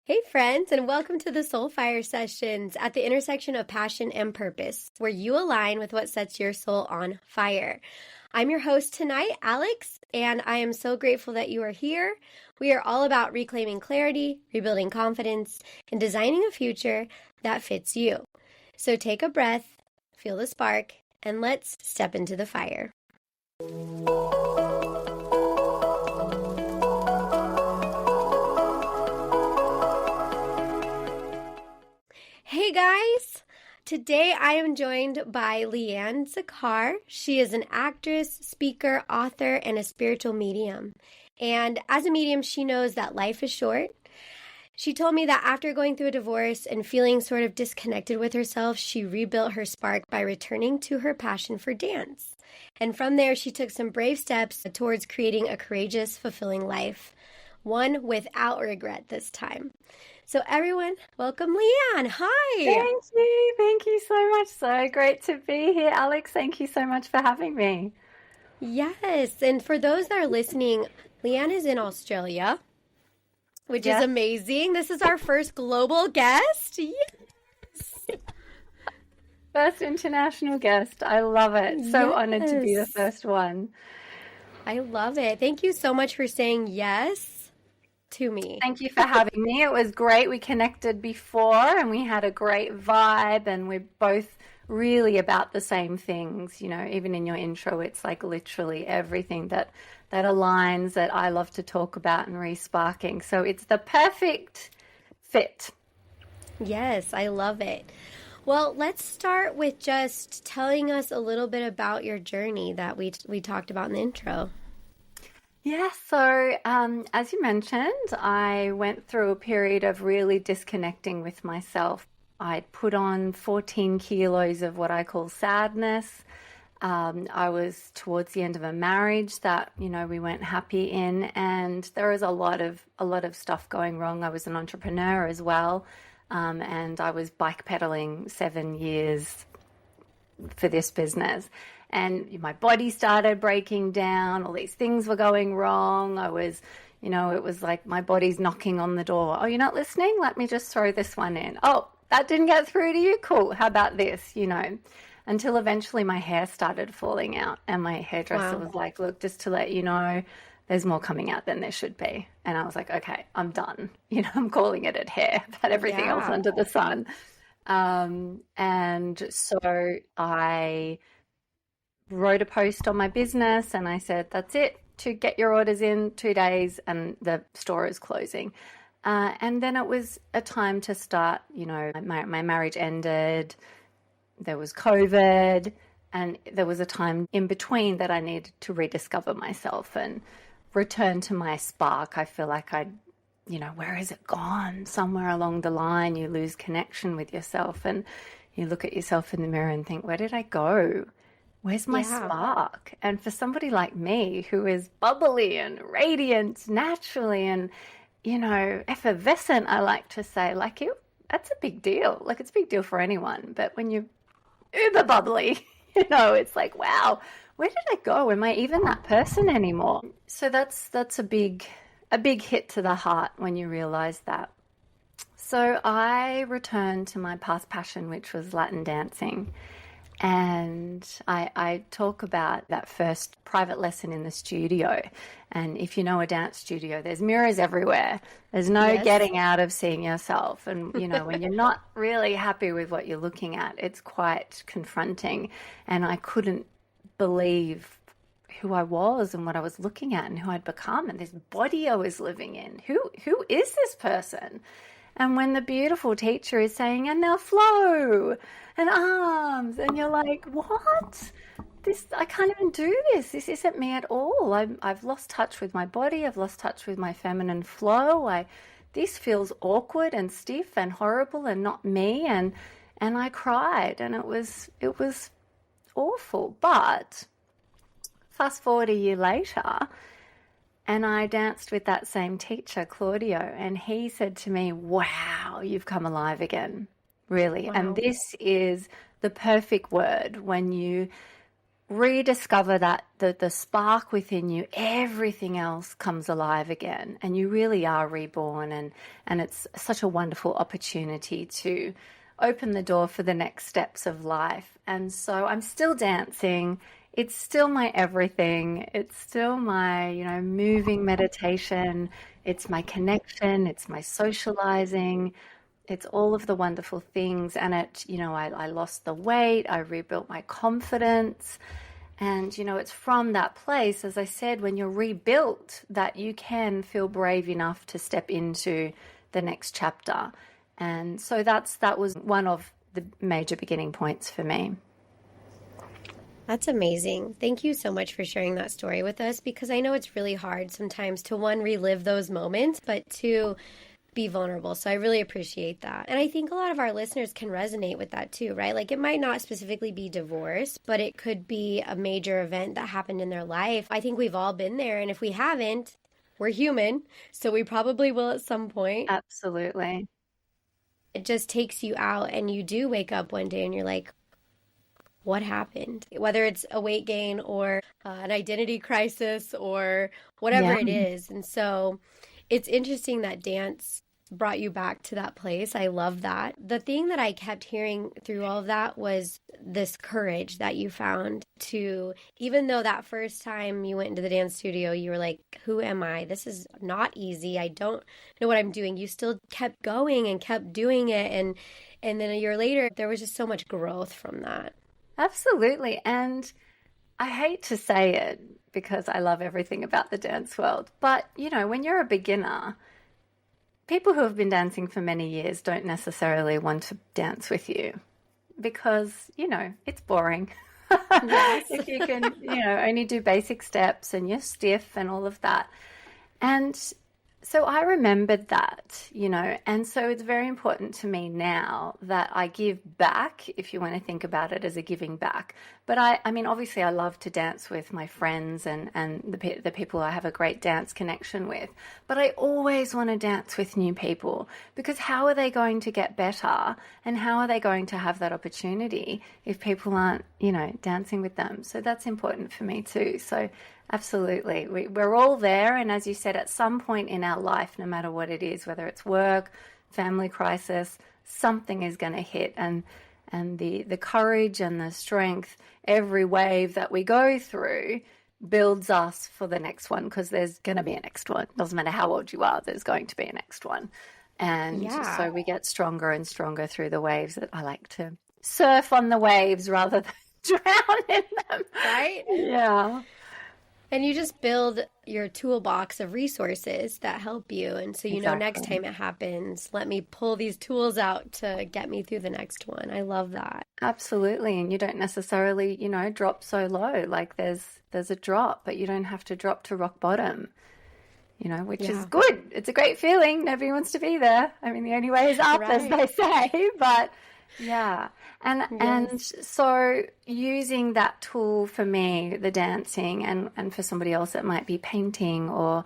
Hey friends, and welcome to the SoulFire sessions at the intersection of passion and purpose, where you align with what sets your soul on fire. I'm your host tonight, Alex, and I am so grateful that you are here. We are all about reclaiming clarity, rebuilding confidence, and designing a future that fits you. So take a breath, feel the spark, and let's step into the fire. Hey guys! Today I am joined by Leanne Zaccar. She is an actress, speaker, author, and a spiritual medium. And as a medium, she knows that life is short. She told me that after going through a divorce and feeling sort of disconnected with herself, she rebuilt her spark by returning to her passion for dance. And from there, she took some brave steps towards creating a courageous, fulfilling life. One without regret this time. So everyone, welcome Leanne. Hi. Thank you so much. So great to be here, Alex. Thank you so much for having me. Yes, and for those that are listening, Leanne is in Australia, which is amazing. This is our first global guest. Yes. First international guest. I love it. So honored to be the first one. I love it. Thank you so much for saying yes to me. Thank you for having me. It was great. We connected before and we had a great vibe, and we're both really about the same things. You know, even in your intro, it's like literally everything that aligns that I love to talk about and re-sparking. So it's the perfect fit. Yes, I love it. Well, let's start with just telling us a little bit about your journey that we talked about in the intro. Yeah, so as you mentioned, I went through a period of really disconnecting with myself. I'd put on 14 kilos of what I call sadness. I was towards the end of a marriage that, you know, we weren't happy in, and there was a lot of stuff going wrong. I was an entrepreneur as well, and I was bike pedaling 7 years for this business. And my body started breaking down. All these things were going wrong. I was, you know, it was like my body's knocking on the door. Oh, you're not listening? Let me just throw this one in. Oh, that didn't get through to you? Cool. How about this? You know, until eventually my hair started falling out. And my hairdresser was like, look, just to let you know, there's more coming out than there should be. And I was like, okay, I'm done. You know, I'm calling it a hair, but everything else under the sun. And so I wrote a post on my business and I said, that's it, to get your orders in 2 days and the store is closing. And then it was a time to start, you know, my marriage ended, there was COVID, and there was a time in between that I needed to rediscover myself and return to my spark. I feel like you know, where has it gone? Somewhere along the line, you lose connection with yourself and you look at yourself in the mirror and think, where did I go? Where's my spark? And for somebody like me who is bubbly and radiant naturally and, you know, effervescent, I like to say, like, that's a big deal. Like, it's a big deal for anyone. But when you're uber bubbly, you know, it's like, wow, where did I go? Am I even that person anymore? So that's a big hit to the heart when you realize that. So I returned to my past passion, which was Latin dancing. And I talk about that first private lesson in the studio. And if you know a dance studio, there's mirrors everywhere. There's no getting out of seeing yourself. And, you know, when you're not really happy with what you're looking at, it's quite confronting. And I couldn't believe who I was and what I was looking at and who I'd become and this body I was living in. Who is this person? And when the beautiful teacher is saying, and now flow and arms, and you're like, what? I can't even do this. This isn't me at all. I've lost touch with my body. I've lost touch with my feminine flow. This feels awkward and stiff and horrible and not me. And I cried, and it was awful. But fast forward a year later, and I danced with that same teacher, Claudio, and he said to me, wow, you've come alive again, really. Wow. And this is the perfect word when you rediscover that the spark within you, everything else comes alive again, and you really are reborn. And it's such a wonderful opportunity to open the door for the next steps of life. And so I'm still dancing. It's still my everything. It's still my, moving meditation. It's my connection. It's my socializing. It's all of the wonderful things. And I lost the weight. I rebuilt my confidence. And, it's from that place, as I said, when you're rebuilt, that you can feel brave enough to step into the next chapter. And so that was one of the major beginning points for me. That's amazing. Thank you so much for sharing that story with us, because I know it's really hard sometimes to, one, relive those moments, but two, be vulnerable. So I really appreciate that. And I think a lot of our listeners can resonate with that too, right? Like, it might not specifically be divorce, but it could be a major event that happened in their life. I think we've all been there. And if we haven't, we're human. So we probably will at some point. Absolutely. It just takes you out, and you do wake up one day and you're like, what happened? Whether it's a weight gain or an identity crisis or whatever it is. And so it's interesting that dance brought you back to that place. I love that. The thing that I kept hearing through all of that was this courage that you found to, even though that first time you went into the dance studio, you were like, who am I? This is not easy. I don't know what I'm doing. You still kept going and kept doing it. And then a year later, there was just so much growth from that. Absolutely. And I hate to say it because I love everything about the dance world, but when you're a beginner, people who have been dancing for many years don't necessarily want to dance with you because, it's boring. Yes. If you can, only do basic steps and you're stiff and all of that. And so I remembered that, and so it's very important to me now that I give back, if you want to think about it as a giving back. But I mean, obviously I love to dance with my friends and the people I have a great dance connection with. But I always want to dance with new people, because how are they going to get better and how are they going to have that opportunity if people aren't, dancing with them? So that's important for me too. So absolutely. We're all there. And as you said, at some point in our life, no matter what it is, whether it's work, family crisis, something is going to hit. And the courage and the strength, every wave that we go through builds us for the next one, because there's going to be a next one. Doesn't matter how old you are, there's going to be a next one. And so we get stronger and stronger through the waves. That I like to surf on the waves rather than drown in them. Right? Yeah. And you just build your toolbox of resources that help you. And so, next time it happens, let me pull these tools out to get me through the next one. I love that. Absolutely. And you don't necessarily, drop so low. Like there's a drop, but you don't have to drop to rock bottom, which is good. It's a great feeling. Nobody wants to be there. I mean, the only way is up, as they say, but yeah. And so using that tool for me, the dancing, and for somebody else it might be painting or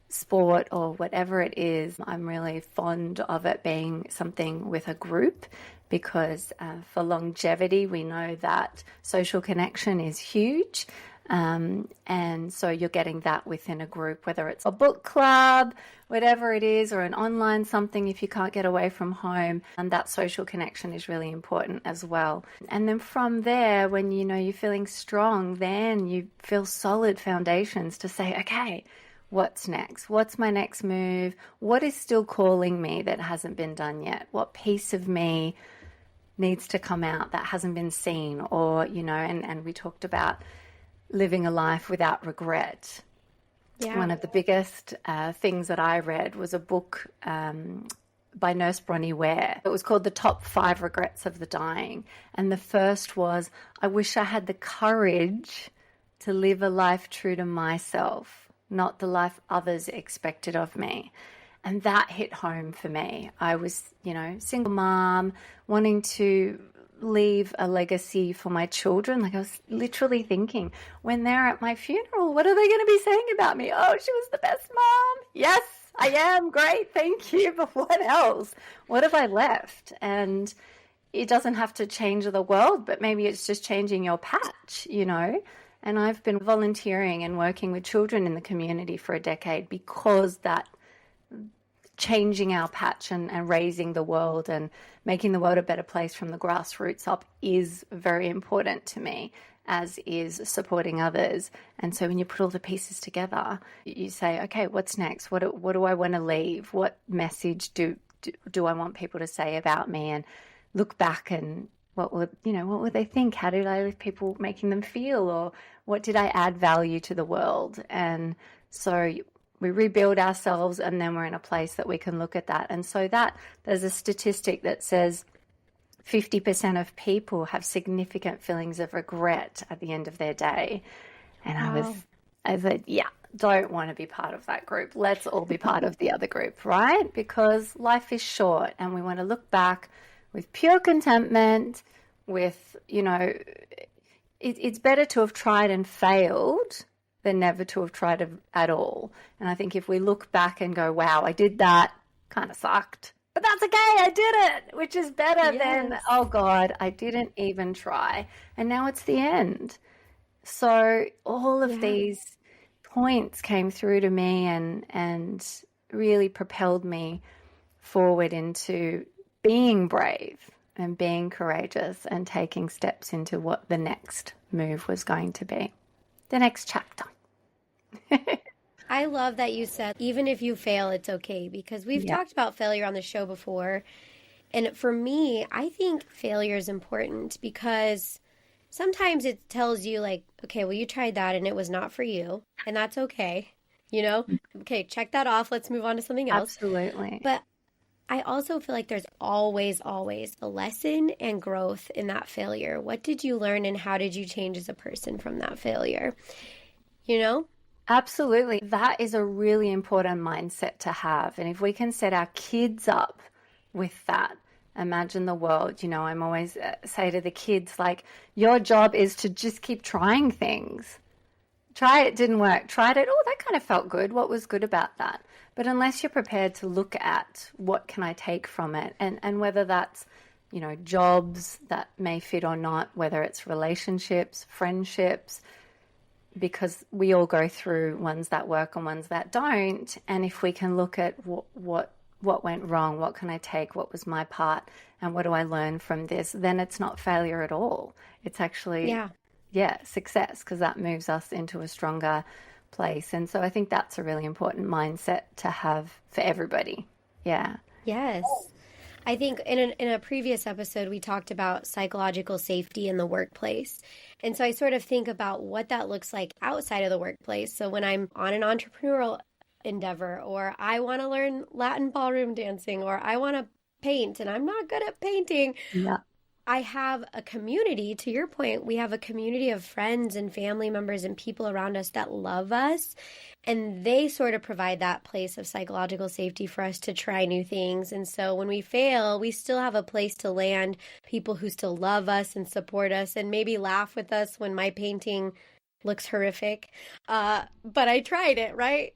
sport or whatever it is, I'm really fond of it being something with a group, because for longevity we know that social connection is huge. And so you're getting that within a group, whether it's a book club, whatever it is, or an online something if you can't get away from home. And that social connection is really important as well. And then from there, when you're feeling strong, then you feel solid foundations to say, okay, what's next? What's my next move? What is still calling me that hasn't been done yet? What piece of me needs to come out that hasn't been seen? Or, and we talked about living a life without regret. Yeah. One of the biggest things that I read was a book by Nurse Bronnie Ware. It was called The Top 5 Regrets of the Dying. And the first was, I wish I had the courage to live a life true to myself, not the life others expected of me. And that hit home for me. I was, single mom, wanting to leave a legacy for my children. Like, I was literally thinking, when they're at my funeral, what are they going to be saying about me? Oh, she was the best mom. Yes, I am. Great. Thank you. But what else? What have I left? And it doesn't have to change the world, but maybe it's just changing your patch, you know? And I've been volunteering and working with children in the community for a decade because that changing our patch and raising the world and making the world a better place from the grassroots up is very important to me, as is supporting others. And so when you put all the pieces together, you say, okay, what's next? What do I want to leave? What message do I want people to say about me? And look back and what would they think? How did I leave people making them feel? Or what did I add value to the world? And so we rebuild ourselves, and then we're in a place that we can look at that. And so that there's a statistic that says 50% of people have significant feelings of regret at the end of their day. And Wow. I said, yeah, don't want to be part of that group. Let's all be part of the other group, right? Because life is short and we want to look back with pure contentment, with, it's better to have tried and failed than never to have tried at all. And I think if we look back and go, wow, I did that, kind of sucked, but that's okay, I did it, which is better than, oh God, I didn't even try. And now it's the end. So all of these points came through to me and really propelled me forward into being brave and being courageous and taking steps into what the next move was going to be. The next chapter. I love that you said, even if you fail, it's okay, because we've talked about failure on the show before. And for me, I think failure is important because sometimes it tells you like, okay, well, you tried that and it was not for you, and that's okay. Okay, check that off. Let's move on to something else. Absolutely. But I also feel like there's always, always a lesson and growth in that failure. What did you learn and how did you change as a person from that failure? Absolutely. That is a really important mindset to have. And if we can set our kids up with that, imagine the world. I'm always say to the kids, like, your job is to just keep trying things. Try it, didn't work. Tried it. Oh, that kind of felt good. What was good about that? But unless you're prepared to look at what can I take from it, and whether that's, jobs that may fit or not, whether it's relationships, friendships, because we all go through ones that work and ones that don't. And if we can look at what went wrong, what can I take, what was my part, and what do I learn from this, then it's not failure at all. It's actually, success, because that moves us into a stronger place. And so I think that's a really important mindset to have for everybody. Yeah. Yes. I think in a previous episode, we talked about psychological safety in the workplace. And so I sort of think about what that looks like outside of the workplace. So when I'm on an entrepreneurial endeavor, or I want to learn Latin ballroom dancing, or I want to paint and I'm not good at painting. Yeah. I have a community, to your point, we have a community of friends and family members and people around us that love us. And they sort of provide that place of psychological safety for us to try new things. And so when we fail, we still have a place to land, people who still love us and support us and maybe laugh with us when my painting looks horrific. But I tried it, right?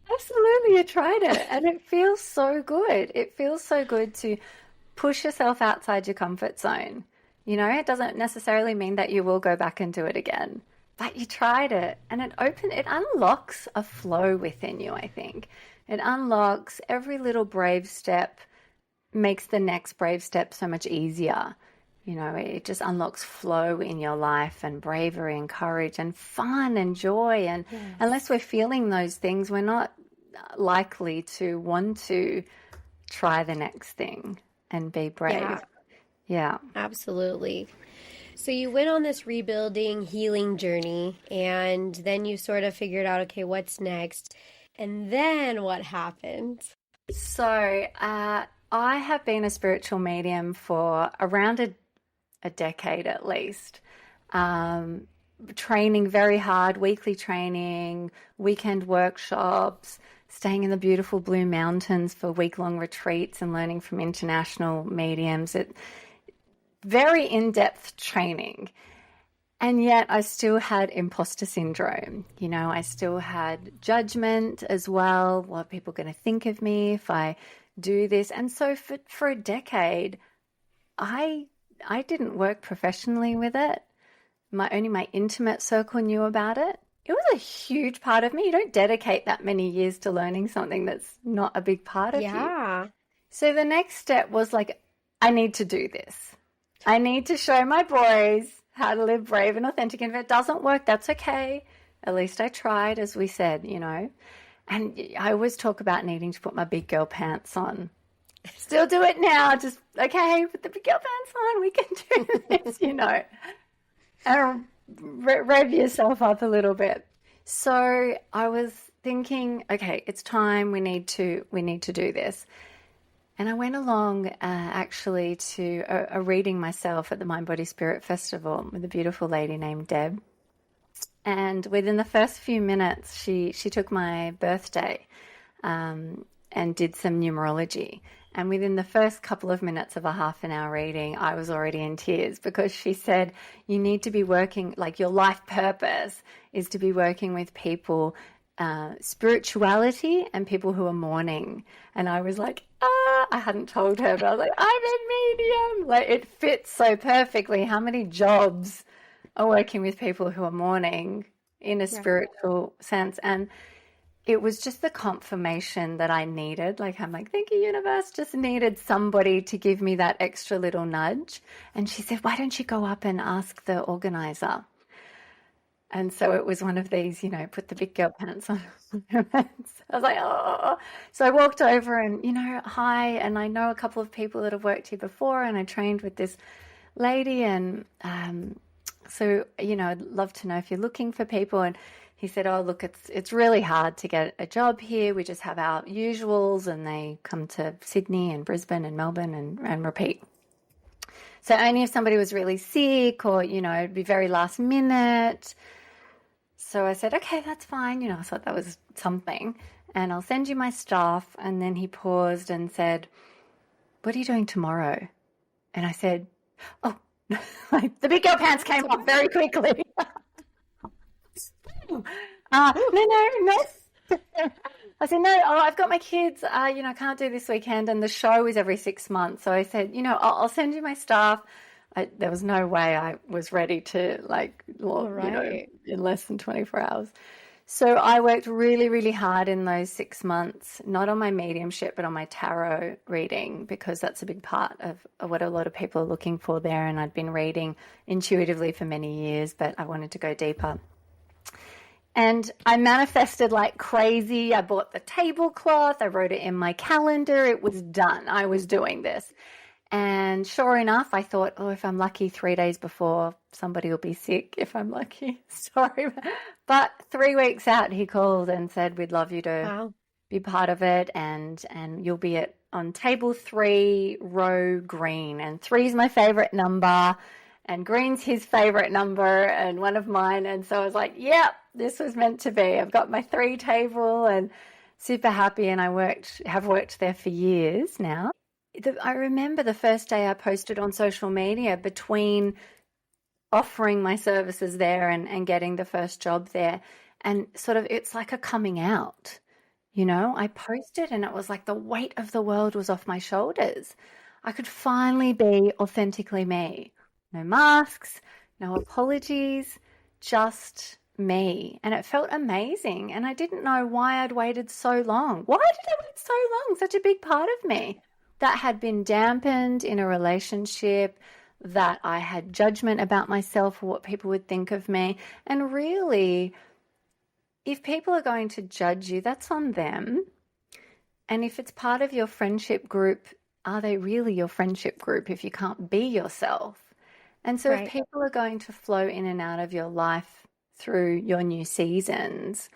Absolutely, you tried it. And it feels so good. It feels so good to push yourself outside your comfort zone. It doesn't necessarily mean that you will go back and do it again, but you tried it, and it unlocks a flow within you, I think. It unlocks every little brave step, makes the next brave step so much easier. It just unlocks flow in your life and bravery and courage and fun and joy. And unless we're feeling those things, we're not likely to want to try the next thing and be brave. Yeah. Absolutely. So you went on this rebuilding, healing journey, and then you sort of figured out, okay, what's next? And then what happened? So I have been a spiritual medium for around a decade at least. Training very hard, weekly training, weekend workshops, staying in the beautiful Blue Mountains for week-long retreats and learning from international mediums. Very in-depth training. And yet I still had imposter syndrome. I still had judgment as well. What are people going to think of me if I do this? And so for a decade, I didn't work professionally with it. Only my intimate circle knew about it. It was a huge part of me. You don't dedicate that many years to learning something that's not a big part of you. Yeah. So the next step was like, I need to do this. I need to show my boys how to live brave and authentic. And if it doesn't work, that's okay. At least I tried, as we said, you know. And I always talk about needing to put my big girl pants on. Still do it now. Just, okay, put the big girl pants on. We can do this, you know. And rev yourself up a little bit. So I was thinking, okay, it's time. We need to do this. And I went along actually to a reading myself at the Mind Body Spirit Festival with a beautiful lady named Deb. And within the first few minutes, she took my birthday and did some numerology. And within the first couple of minutes of a half an hour reading, I was already in tears because she said, you need to be working, like your life purpose is to be working with people, spirituality and people who are mourning. And I was like, I hadn't told her, but I was like, I'm a medium. Like it fits so perfectly. How many jobs are working with people who are mourning in a spiritual sense? And it was just the confirmation that I needed. Like, I'm like, thank you, universe. Just needed somebody to give me that extra little nudge. And she said, why don't you go up and ask the organizer? And so it was one of these, you know, put the big girl pants on. I was like, oh. So I walked over and, you know, hi. And I know a couple of people that have worked here before. And I trained with this lady. And so, you know, I'd love to know if you're looking for people. And he said, oh, look, it's really hard to get a job here. We just have our usuals and they come to Sydney and Brisbane and Melbourne and repeat. So only if somebody was really sick or, you know, it'd be very last minute. So I said, okay, that's fine. You know, I thought that was something. And I'll send you my stuff. And then he paused and said, what are you doing tomorrow? And I said, oh, like the big girl pants came off very quickly. No. I said, no, I've got my kids, you know, I can't do this weekend. And the show is every 6 months. So I said, you know, I'll send you my stuff. There was no way I was ready to you know, in less than 24 hours. So I worked really, really hard in those 6 months, not on my mediumship, but on my tarot reading, because that's a big part of what a lot of people are looking for there. And I'd been reading intuitively for many years, but I wanted to go deeper. And I manifested like crazy. I bought the tablecloth. I wrote it in my calendar. It was done. I was doing this. And sure enough, I thought, oh, if I'm lucky, 3 days before, somebody will be sick if I'm lucky. Sorry. But 3 weeks out, he called and said, we'd love you to be part of it. And you'll be on table 3, row green. And 3 is my favorite number. And green's his favorite number and one of mine. And so I was like, yep, this was meant to be. I've got my 3 table and super happy. And I have worked there for years now. I remember the first day I posted on social media between offering my services there and getting the first job there. And sort of, it's like a coming out, you know, I posted and it was like the weight of the world was off my shoulders. I could finally be authentically me. No masks, no apologies, just me. And it felt amazing. And I didn't know why I'd waited so long. Why did I wait so long? Such a big part of me that had been dampened in a relationship, that I had judgment about myself or what people would think of me. And really, if people are going to judge you, that's on them. And if it's part of your friendship group, are they really your friendship group if you can't be yourself? And so if people are going to flow in and out of your life through your new seasons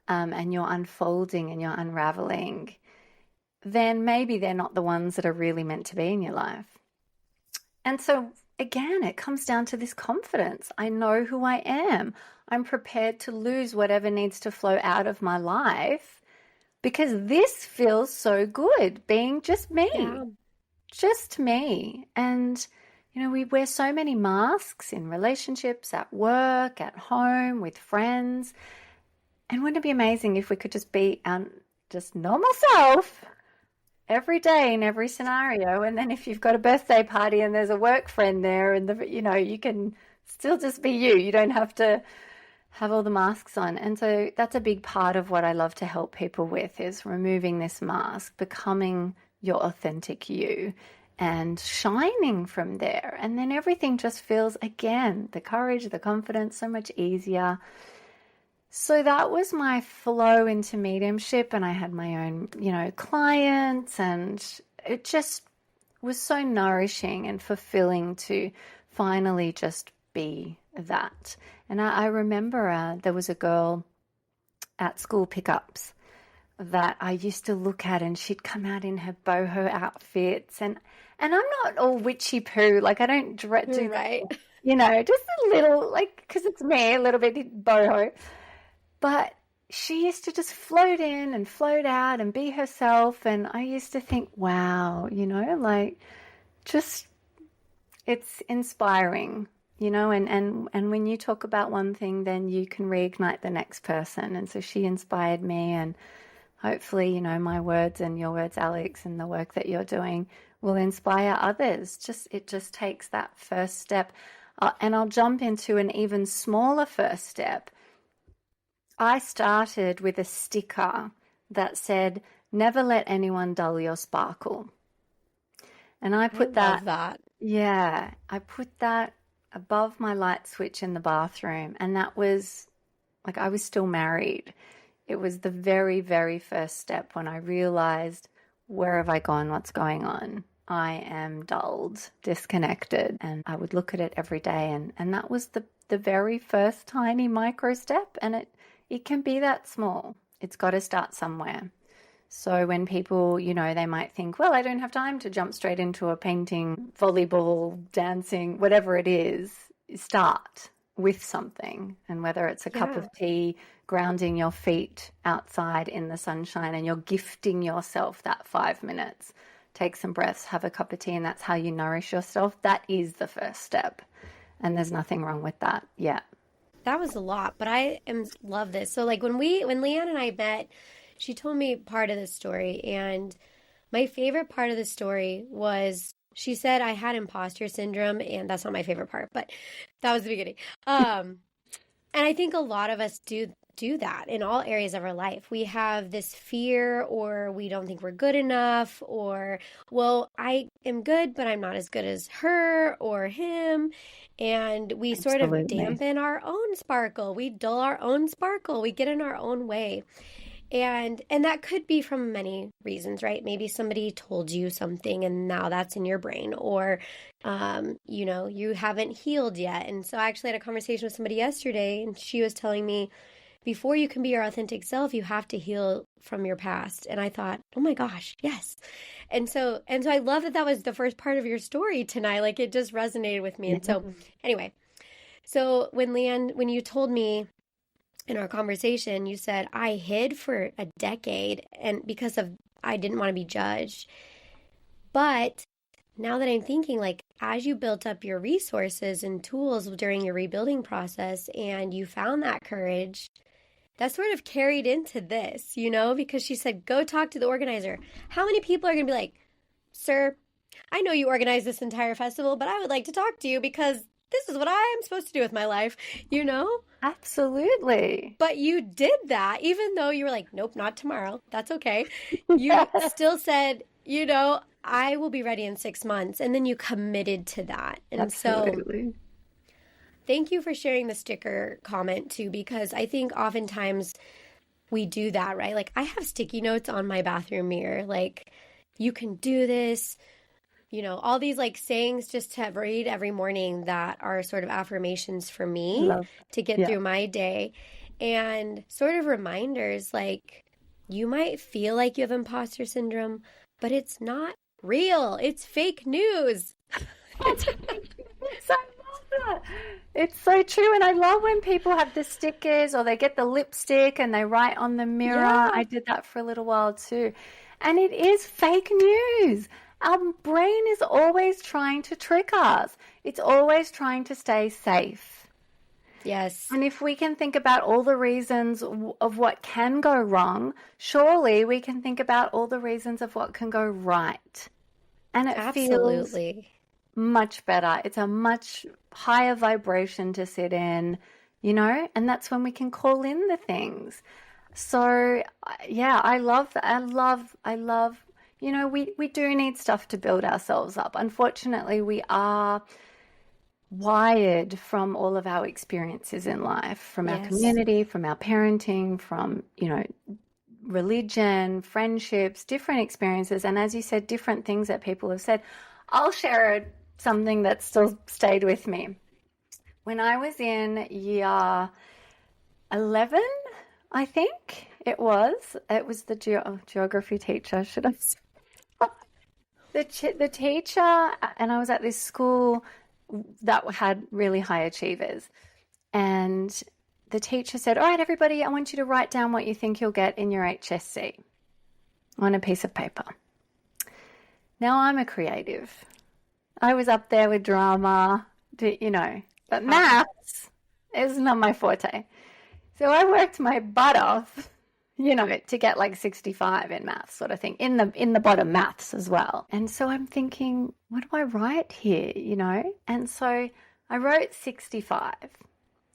and you're unfolding and you're unraveling, then maybe they're not the ones that are really meant to be in your life. And so again, it comes down to this confidence. I know who I am. I'm prepared to lose whatever needs to flow out of my life because this feels so good, being just me, just me. And you know, we wear so many masks in relationships, at work, at home, with friends. And wouldn't it be amazing if we could just be our just normal self every day in every scenario. And then if you've got a birthday party and there's a work friend there, and you can still just be you. You don't have to have all the masks on. And so that's a big part of what I love to help people with, is removing this mask, becoming your authentic you and shining from there. And then everything just feels, again, the courage, the confidence, so much easier. So that was my flow into mediumship, and I had my own, clients, and it just was so nourishing and fulfilling to finally just be that. And I remember there was a girl at school pickups that I used to look at, and she'd come out in her boho outfits, and I'm not all witchy poo, like I don't do right, just a little, like, because it's me, a little bit boho. But she used to just float in and float out and be herself. And I used to think, wow, just it's inspiring, and when you talk about one thing, then you can reignite the next person. And so she inspired me, and hopefully, my words and your words, Alex, and the work that you're doing will inspire others. It just takes that first step. And I'll jump into an even smaller first step. I started with a sticker that said, "Never let anyone dull your sparkle." And I put that. Yeah, I put that above my light switch in the bathroom. And that was like, I was still married. It was the very, very first step when I realized, where have I gone? What's going on? I am dulled, disconnected. And I would look at it every day. And that was the very first tiny micro step. And it can be that small. It's got to start somewhere. So when people, they might think, well, I don't have time to jump straight into a painting, volleyball, dancing, whatever it is, start with something. And whether it's a cup of tea, grounding your feet outside in the sunshine, and you're gifting yourself that 5 minutes, take some breaths, have a cup of tea, and that's how you nourish yourself. That is the first step. And there's nothing wrong with that. Yeah. That was a lot, but I love this. So like when Leanne and I met, she told me part of the story, and my favorite part of the story was she said I had imposter syndrome, and that's not my favorite part, but that was the beginning. And I think a lot of us do that in all areas of our life. We have this fear, or we don't think we're good enough, or, well, I am good, but I'm not as good as her or him. And we sort of dampen our own sparkle. We dull our own sparkle. We get in our own way. And that could be from many reasons, right? Maybe somebody told you something and now that's in your brain, or, you haven't healed yet. And so I actually had a conversation with somebody yesterday, and she was telling me, before you can be your authentic self, you have to heal from your past. And I thought, oh my gosh, yes. And so I love that was the first part of your story tonight. Like, it just resonated with me. And so anyway, so when you told me in our conversation, you said, I hid for a decade and I didn't want to be judged. But now that I'm thinking, like, as you built up your resources and tools during your rebuilding process, and you found that courage, that sort of carried into this, because she said, go talk to the organizer. How many people are going to be like, sir, I know you organized this entire festival, but I would like to talk to you because this is what I am supposed to do with my life, Absolutely. But you did that, even though you were like, nope, not tomorrow. That's okay. You still said, I will be ready in 6 months. And then you committed to that. And Absolutely. So thank you for sharing the sticker comment too, because I think oftentimes we do that, right? Like, I have sticky notes on my bathroom mirror, like, you can do this, all these like sayings just to read every morning that are sort of affirmations for me to get through my day, and sort of reminders, like, you might feel like you have imposter syndrome, but it's not real. It's fake news. It's so true. And I love when people have the stickers, or they get the lipstick and they write on the mirror. Yeah. I did that for a little while too. And it is fake news. Our brain is always trying to trick us. It's always trying to stay safe. Yes. And if we can think about all the reasons of what can go wrong, surely we can think about all the reasons of what can go right. And it feels Absolutely. much better. It's a much higher vibration to sit in, and that's when we can call in the things. So, yeah, I love that. I love, we do need stuff to build ourselves up. Unfortunately, we are wired from all of our experiences in life, from our community, from our parenting, from, religion, friendships, different experiences. And as you said, different things that people have said. I'll share something that still stayed with me. When I was in year 11, I think it was the geography teacher, should I say? The teacher, and I was at this school that had really high achievers. And the teacher said, all right, everybody, I want you to write down what you think you'll get in your HSC on a piece of paper. Now, I'm a creative. I was up there with drama, but maths is not my forte. So I worked my butt off, to get like 65 in maths sort of thing, in the bottom maths as well. And so I'm thinking, what do I write here, And so I wrote 65.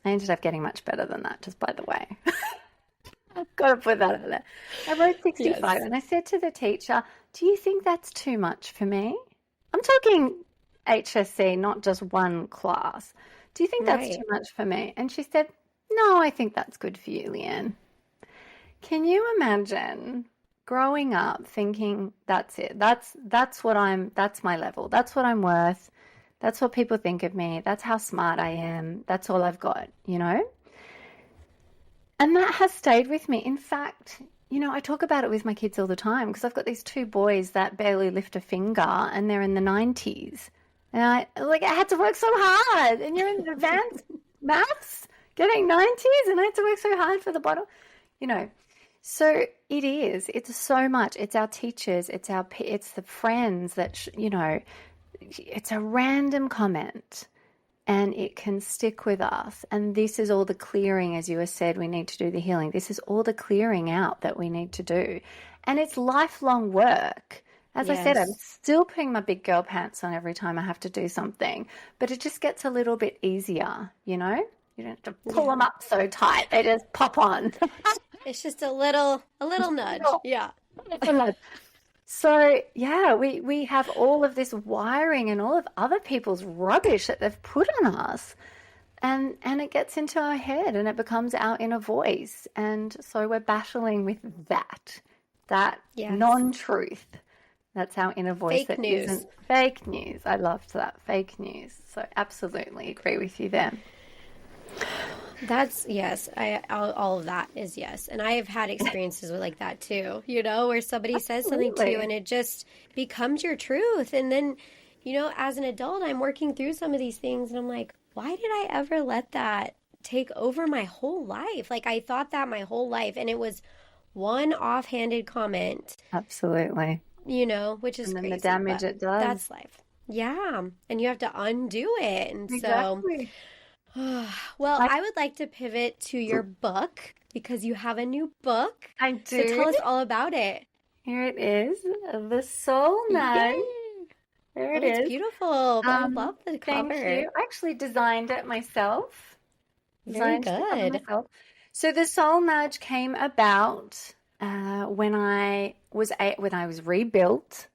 I ended up getting much better than that, just by the way. I've got to put that out there. I wrote 65 and I said to the teacher, do you think that's too much for me? I'm talking HSC, not just one class. Do you think that's too much for me? And she said, no, I think that's good for you, Leanne. Can you imagine growing up thinking that's it? That's my level. That's what I'm worth. That's what people think of me. That's how smart I am. That's all I've got, And that has stayed with me. In fact, I talk about it with my kids all the time because I've got these two boys that barely lift a finger and they're in the 90s. And I had to work so hard, and you're in advanced maths getting 90s, and I had to work so hard for the bottom, So it's so much. It's our teachers, it's the friends that, it's a random comment and it can stick with us. And this is all the clearing, as you said, we need to do the healing. This is all the clearing out that we need to do. And it's lifelong work. As I said, I'm still putting my big girl pants on every time I have to do something, but it just gets a little bit easier, You don't have to pull them up so tight. They just pop on. It's just a little nudge. Yeah. So, yeah, we have all of this wiring and all of other people's rubbish that they've put on us. And it gets into our head and it becomes our inner voice. And so we're battling with that non-truth. That's our inner voice. Fake that news. Isn't fake news. I loved that. Fake news. So absolutely agree with you there. That's yes. All of that is yes. And I have had experiences with like that too, where somebody says something to you and it just becomes your truth. And then, as an adult, I'm working through some of these things and I'm like, why did I ever let that take over my whole life? Like I thought that my whole life, and it was one offhanded comment. Absolutely. Which is and then crazy, the damage it does. That's life. Yeah. And you have to undo it. And exactly. Well, I would like to pivot to your book because you have a new book. I do. So tell us all about it. Here it is, The Soul Nudge. There it is. It's beautiful. I love the cover. Thank you. I actually designed it myself. Very good. So the Soul Nudge came about when I was rebuilt,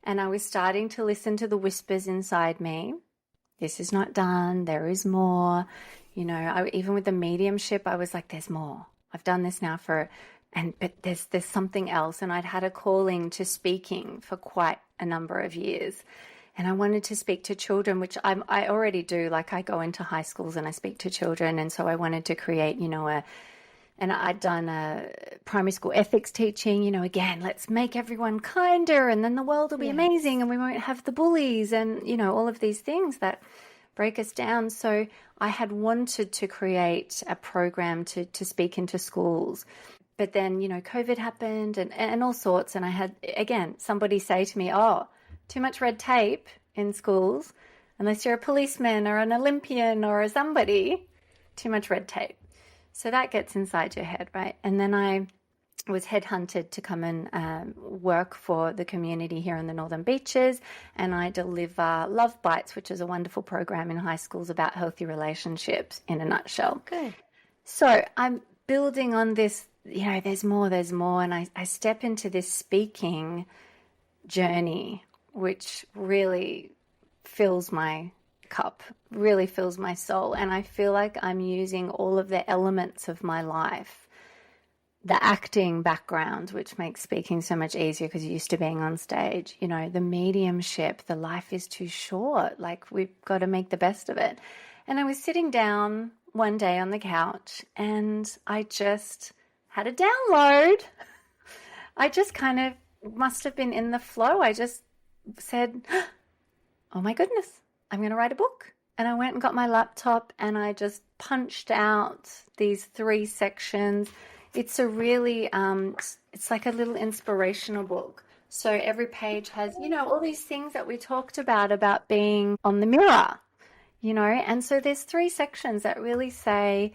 and I was starting to listen to the whispers inside me. This is not done. There is more. Even with the mediumship, I was like, there's more. I've done this now but there's something else. And I'd had a calling to speaking for quite a number of years. And I wanted to speak to children, which I already do. Like I go into high schools and I speak to children. And so I wanted to create, and I'd done a primary school ethics teaching, again, let's make everyone kinder and then the world will be amazing and we won't have the bullies and, all of these things that break us down. So I had wanted to create a program to speak into schools. But then, COVID happened and all sorts. And I had, again, somebody say to me, oh, too much red tape in schools, unless you're a policeman or an Olympian or somebody. too much red tape. So that gets inside your head, right? And then I was headhunted to come and work for the community here in the Northern Beaches, and I deliver Love Bites, which is a wonderful program in high schools about healthy relationships in a nutshell. Good. So I'm building on this, there's more, and I step into this speaking journey, which really fills my cup, really fills my soul, and I feel like I'm using all of the elements of my life. The acting background, which makes speaking so much easier because you're used to being on stage, the mediumship, the life is too short, like we've got to make the best of it. And I was sitting down one day on the couch and I just had a download. I just kind of must have been in the flow. I just said, oh my goodness, I'm going to write a book. And I went and got my laptop and I just punched out these 3 sections. It's a really, it's like a little inspirational book. So every page has, all these things that we talked about being on the mirror, and so there's 3 sections that really say,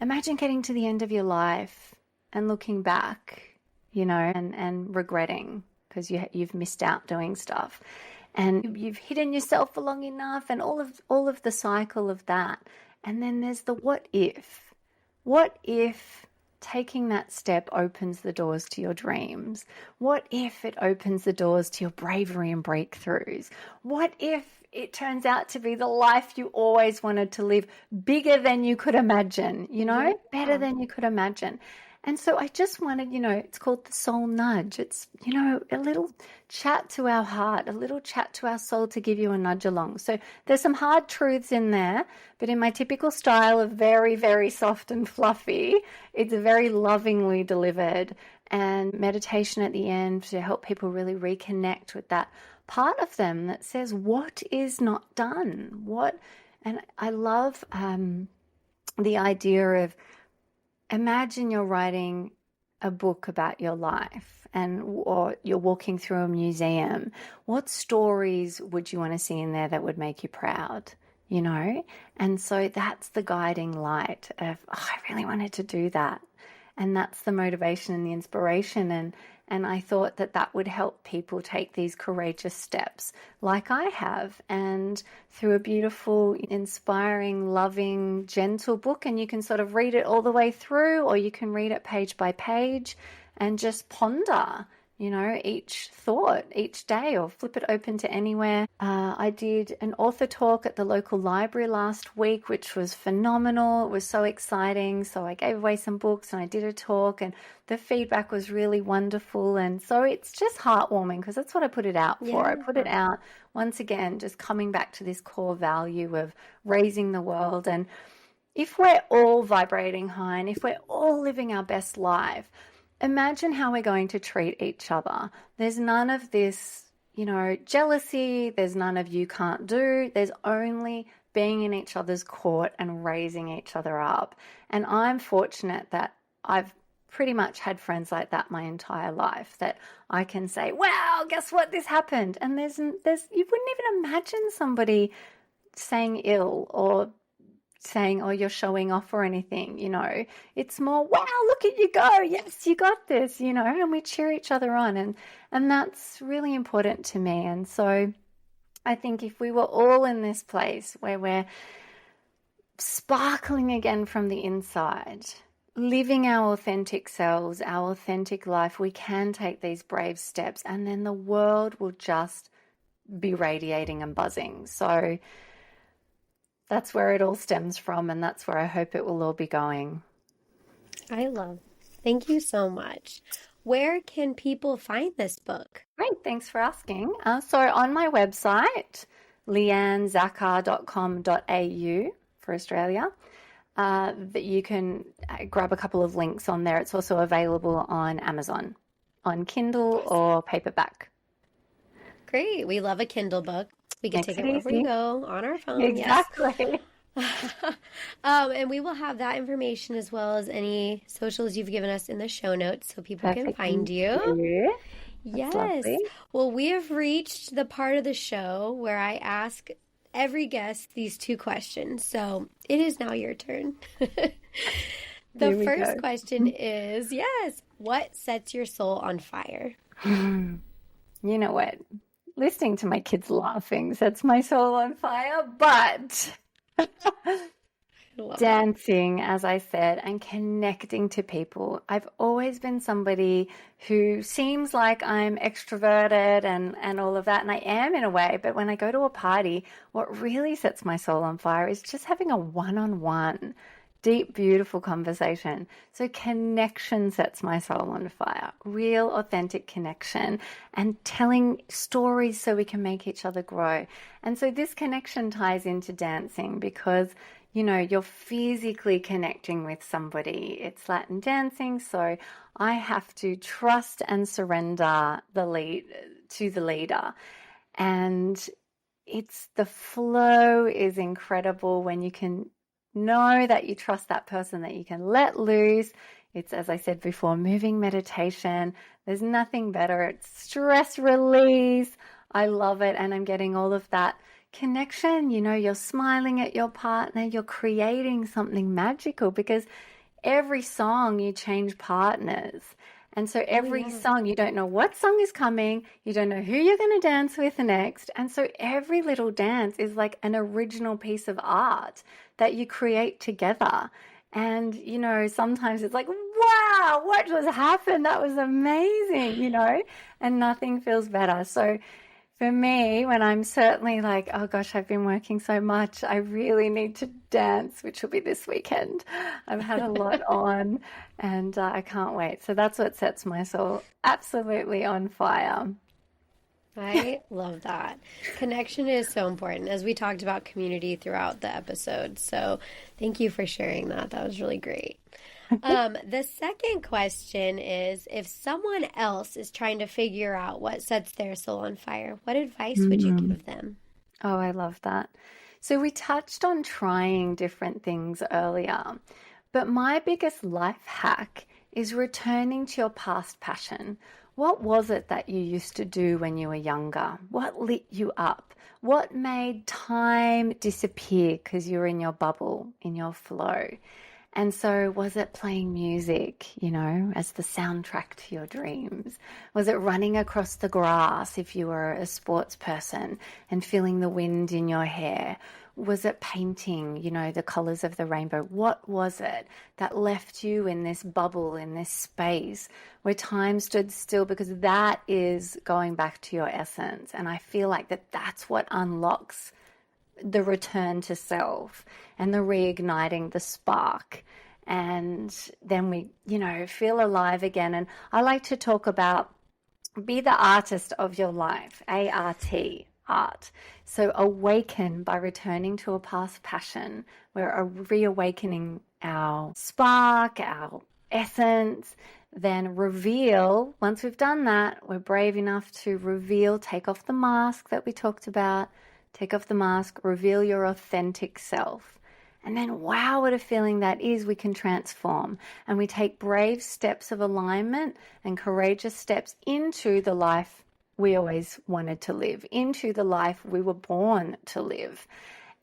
imagine getting to the end of your life and looking back, and regretting because you've missed out doing stuff and you've hidden yourself for long enough and all of the cycle of that. And then there's the what if taking that step opens the doors to your dreams? What if it opens the doors to your bravery and breakthroughs? What if it turns out to be the life you always wanted to live, bigger than you could imagine, better than you could imagine? And so I just wanted, it's called the soul nudge. It's, a little chat to our heart, a little chat to our soul to give you a nudge along. So there's some hard truths in there, but in my typical style of very, very soft and fluffy, it's very lovingly delivered, and meditation at the end to help people really reconnect with that part of them that says, what is not done? And I love the idea of, imagine you're writing a book about your life or you're walking through a museum. What stories would you want to see in there that would make you proud? And so that's the guiding light of, I really wanted to do that. And that's the motivation and the inspiration. And I thought that would help people take these courageous steps like I have, and through a beautiful, inspiring, loving, gentle book. And you can sort of read it all the way through, or you can read it page by page and just ponder, each thought each day, or flip it open to anywhere. I did an author talk at the local library last week, which was phenomenal. It was so exciting. So I gave away some books and I did a talk, and the feedback was really wonderful. And so it's just heartwarming because that's what I put it out for. I put it out once again, just coming back to this core value of raising the world. And if we're all vibrating high and if we're all living our best life, imagine how we're going to treat each other. There's none of this, jealousy. There's none of you can't do. There's only being in each other's court and raising each other up. And I'm fortunate that I've pretty much had friends like that my entire life, that I can say, wow, guess what? This happened. And there's you wouldn't even imagine somebody saying ill or saying, oh, you're showing off or anything, it's more, wow, look at you go. Yes, you got this, and we cheer each other on. And that's really important to me. And so I think if we were all in this place where we're sparkling again from the inside, living our authentic selves, our authentic life, we can take these brave steps, and then the world will just be radiating and buzzing. So that's where it all stems from, and that's where I hope it will all be going. I love. Thank you so much. Where can people find this book? Great, thanks for asking. So on my website, leannezaccar.com.au for Australia, that you can grab a couple of links on there. It's also available on Amazon, on Kindle or paperback. Great. We love a Kindle book. We can take it wherever we go on our phone. Exactly. Yes. And we will have that information as well as any socials you've given us in the show notes so people can find you. Yes. Well, we have reached the part of the show where I ask every guest these 2 questions. So it is now your turn. Here The we first go. question is, yes, what sets your soul on fire? You know what? Listening to my kids laughing sets my soul on fire, but Love that. dancing, as I said, and connecting to people. I've always been somebody who seems like I'm extroverted and all of that, and I am in a way, but when I go to a party, what really sets my soul on fire is just having a one-on-one, deep, beautiful conversation. So connection sets my soul on fire, real, authentic connection, and telling stories so we can make each other grow. And so this connection ties into dancing because you're physically connecting with somebody. It's Latin dancing, so I have to trust and surrender the lead to the leader. And the flow is incredible when you can know that you trust that person, that you can let loose. It's, as I said before, moving meditation. There's nothing better. It's stress release. I love it. And I'm getting all of that connection. You're smiling at your partner. You're creating something magical because every song you change partners. And so every song, you don't know what song is coming. You don't know who you're going to dance with next. And so every little dance is like an original piece of art that you create together. And, sometimes it's like, wow, what just happened? That was amazing, and nothing feels better. So for me, when I'm certainly like, oh gosh, I've been working so much, I really need to dance, which will be this weekend. I've had a lot on and I can't wait. So that's what sets my soul absolutely on fire. I love that. Connection is so important, as we talked about community throughout the episode. So thank you for sharing that. That was really great. The second question is, if someone else is trying to figure out what sets their soul on fire, what advice would you give them? Oh, I love that. So we touched on trying different things earlier, but my biggest life hack is returning to your past passion. What was it that you used to do when you were younger? What lit you up? What made time disappear because you were in your bubble, in your flow? And so was it playing music, as the soundtrack to your dreams? Was it running across the grass if you were a sports person and feeling the wind in your hair? Was it painting, the colors of the rainbow? What was it that left you in this bubble, in this space where time stood still? Because that is going back to your essence. And I feel like that's what unlocks the return to self and the reigniting the spark. And then we, feel alive again. And I like to talk about be the artist of your life, ART, art. So awaken by returning to a past passion. We're reawakening our spark, our essence. Then reveal. Once we've done that, we're brave enough to reveal, take off the mask that we talked about. Take off the mask, reveal your authentic self. And then, wow, what a feeling that is. We can transform and we take brave steps of alignment and courageous steps into the life we always wanted to live, into the life we were born to live.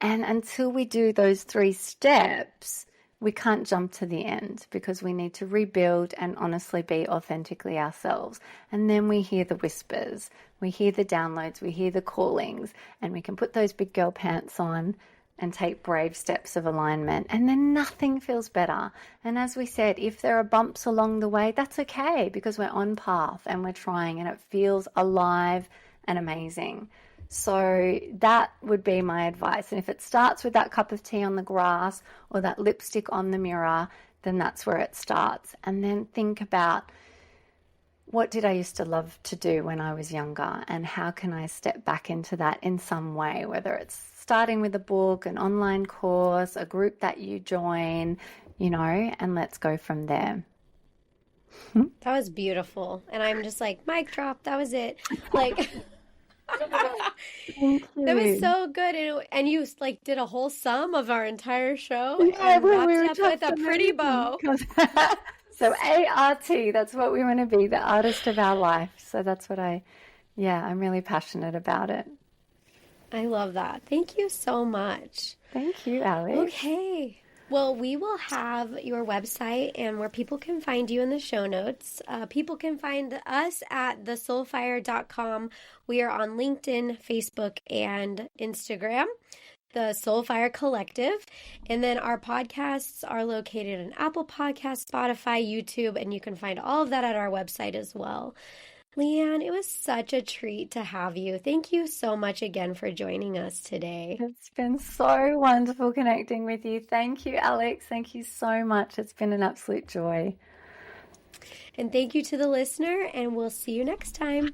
And until we do those 3 steps, we can't jump to the end because we need to rebuild and honestly be authentically ourselves. And then we hear the whispers, we hear the downloads, we hear the callings, and we can put those big girl pants on and take brave steps of alignment. And then nothing feels better. And as we said, if there are bumps along the way, that's okay because we're on path and we're trying and it feels alive and amazing. So that would be my advice. And if it starts with that cup of tea on the grass or that lipstick on the mirror, then that's where it starts. And then think about, what did I used to love to do when I was younger? And how can I step back into that in some way, whether it's starting with a book, an online course, a group that you join, and let's go from there. That was beautiful. And I'm just like, mic drop, that was it. Like... That was so good, and you like did a whole sum of our entire show. Yeah, and we wrapped were up with a pretty bow. So ART, that's what we want to be, the artist of our life. So that's what I'm really passionate about it. I love that. Thank you so much. Thank you, Alex. Okay. Well, we will have your website and where people can find you in the show notes. People can find us at thesoulfire.com. We are on LinkedIn, Facebook, and Instagram, the SoulFire Collective. And then our podcasts are located in Apple Podcasts, Spotify, YouTube, and you can find all of that at our website as well. Leanne, it was such a treat to have you. Thank you so much again for joining us today. It's been so wonderful connecting with you. Thank you, Alex. Thank you so much. It's been an absolute joy. And thank you to the listener, and we'll see you next time.